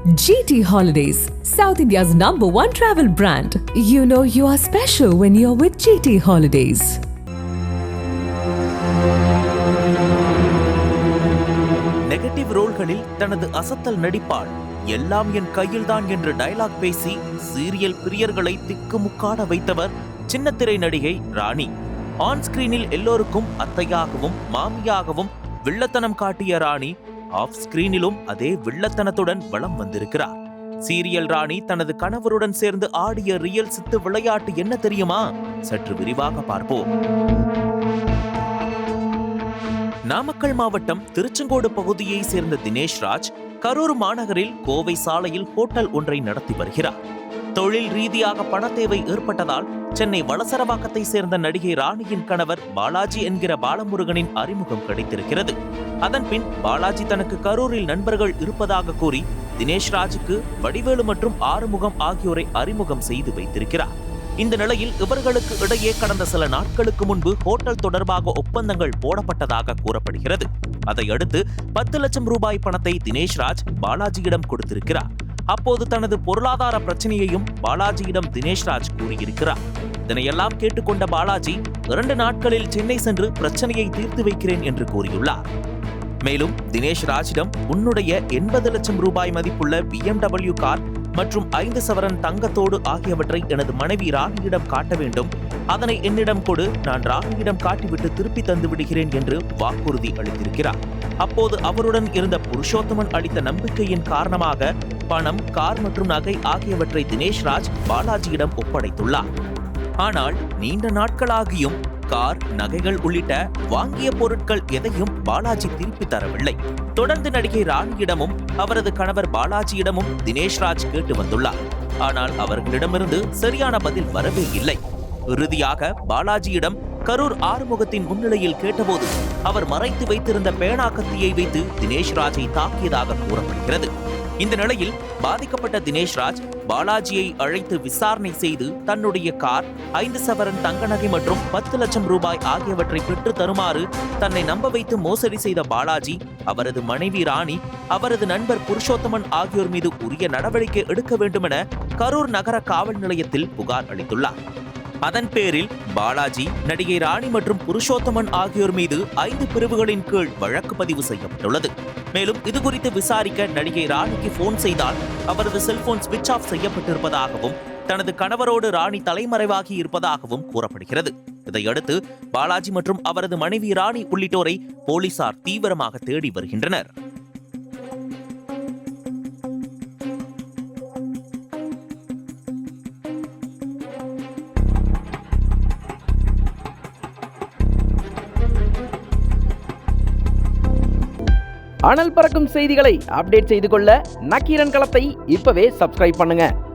GT Holidays, South India's #1 travel brand. You know you are special when you're with GT Holidays. Negative ரோல்களில் தனது அசத்தல் நடிப்பால் எல்லாம் என் கையில்தான் என்று டயலாக் பேசி சீரியல் பிரியர்களை திக்குமுக்காட வைத்தவர் சின்னத்திரை நடிகை ராணி. ஆன் ஸ்கிரீனில் எல்லோருக்கும் அத்தையாகவும் மாமியாகவும் வில்லத்தனம் காட்டிய ராணி ஆஃப் ஸ்கிரீனிலும் அதே வில்லத்தனத்துடன் வலம் வந்திருக்கிறார். சீரியல் ராணி தனது கணவருடன் சேர்ந்து ஆடிய ரியல் சித்து விளையாட்டு என்ன தெரியுமா? சற்று விரிவாக பார்ப்போம். நாமக்கல் மாவட்டம் திருச்செங்கோடு பகுதியை சேர்ந்த தினேஷ் ராஜ் கரூர் மாநகரில் கோவை சாலையில் ஹோட்டல் ஒன்றை நடத்தி வருகிறார். தொழில் ரீதியாக பண தேவை ஏற்பட்டதால் சென்னை வளசரவாக்கத்தை சேர்ந்த நடிகை ராணியின் கணவர் பாலாஜி என்கிற பாலமுருகனின் அறிமுகம் கிடைத்திருக்கிறது. அதன்பின் பாலாஜி தனக்கு கரூரில் நண்பர்கள் இருப்பதாக கூறி தினேஷ் ராஜுக்கு வடிவேலு மற்றும் ஆறுமுகம் ஆகியோரை அறிமுகம் செய்து வைத்திருக்கிறார். இந்த நிலையில் இவர்களுக்கு இடையே கடந்த சில நாட்களுக்கு முன்பு ஹோட்டல் தொடர்பாக ஒப்பந்தங்கள் போடப்பட்டதாக கூறப்படுகிறது. அதையடுத்து 10 லட்சம் ரூபாய் பணத்தை தினேஷ் ராஜ் பாலாஜியிடம் கொடுத்திருக்கிறார். அப்போது தனது பொருளாதார பிரச்சனையையும் பாலாஜியிடம் தினேஷ் ராஜ் கூறியிருக்கிறார். இதனையெல்லாம் கேட்டுக்கொண்ட பாலாஜி 2 நாட்களில் சென்னை சென்று பிரச்சனையை தீர்த்து வைக்கிறேன் என்று கூறியுள்ளார். மேலும் தினேஷ் ராஜிடம் உன்னுடைய 80 லட்சம் ரூபாய் மதிப்புள்ள BMW கார் மற்றும் 5 சவரன் தங்கத்தோடு ஆகியவற்றை எனது மனைவி ராணியிடம் காட்ட வேண்டும். அதனை என்னிடம் கொடு, நான் ராணியிடம் காட்டிவிட்டு திருப்பி தந்து விடுகிறேன் என்று வாக்குறுதி அளித்திருக்கிறார். அப்போது அவருடன் இருந்த புருஷோத்தமன் அளித்த நம்பிக்கையின் காரணமாக பணம், கார் மற்றும் நகை ஆகியவற்றை தினேஷ் ராஜ் பாலாஜியிடம் ஒப்படைத்துள்ளார். ஆனால் நீண்ட நாட்களாகியும் கார், நகைகள் உள்ளிட்ட வாங்கிய பொருட்கள் எதையும் பாலாஜி திருப்பி தரவில்லை. தொடர்ந்து நடிகை ராணியிடமும் அவரது கணவர் பாலாஜியிடமும் தினேஷ் ராஜ் கேட்டு வந்துள்ளார். ஆனால் அவர்களிடமிருந்து சரியான பதில் வரவே இல்லை. இறுதியாக பாலாஜியிடம் கரூர் ஆறுமுகத்தின் முன்னிலையில் கேட்டபோது அவர் மறைத்து வைத்திருந்த பேனா கத்தியை வைத்து தினேஷ் ராஜை தாக்கியதாக கூறப்படுகிறது. இந்த நிலையில் பாதிக்கப்பட்ட தினேஷ் ராஜ் பாலாஜியை அழைத்து விசாரணை செய்து தன்னுடைய கார், 5 சவரன் தங்க நகை மற்றும் 10 லட்சம் ரூபாய் ஆகியவற்றை பெற்று தருமாறு தன்னை நம்ப வைத்து மோசடி செய்த பாலாஜி, அவரது மனைவி ராணி, அவரது நண்பர் புருஷோத்தமன் ஆகியோர் மீது உரிய நடவடிக்கை எடுக்க வேண்டுமென கரூர் நகர காவல் நிலையத்தில் புகார் அளித்துள்ளார். அதன் பேரில் பாலாஜி, நடிகை ராணி மற்றும் புருஷோத்தமன் ஆகியோர் மீது 5 பிரிவுகளின் கீழ் வழக்கு பதிவு செய்யப்பட்டுள்ளது. மேலும் இதுகுறித்து விசாரிக்க நடிகை ராணிக்கு போன் செய்தால் அவரது செல்போன் ஸ்விட்ச் ஆஃப் செய்யப்பட்டிருப்பதாகவும் தனது கணவரோடு ராணி தலைமறைவாகி இருப்பதாகவும் கூறப்படுகிறது. இதையடுத்து பாலாஜி மற்றும் அவரது மனைவி ராணி உள்ளிட்டோரை போலீசார் தீவிரமாக தேடி வருகின்றனர். அனல் பறக்கும் செய்திகளை அப்டேட் செய்து கொள்ள நக்கீரன் களத்தை இப்பவே சப்ஸ்கிரைப் பண்ணுங்க.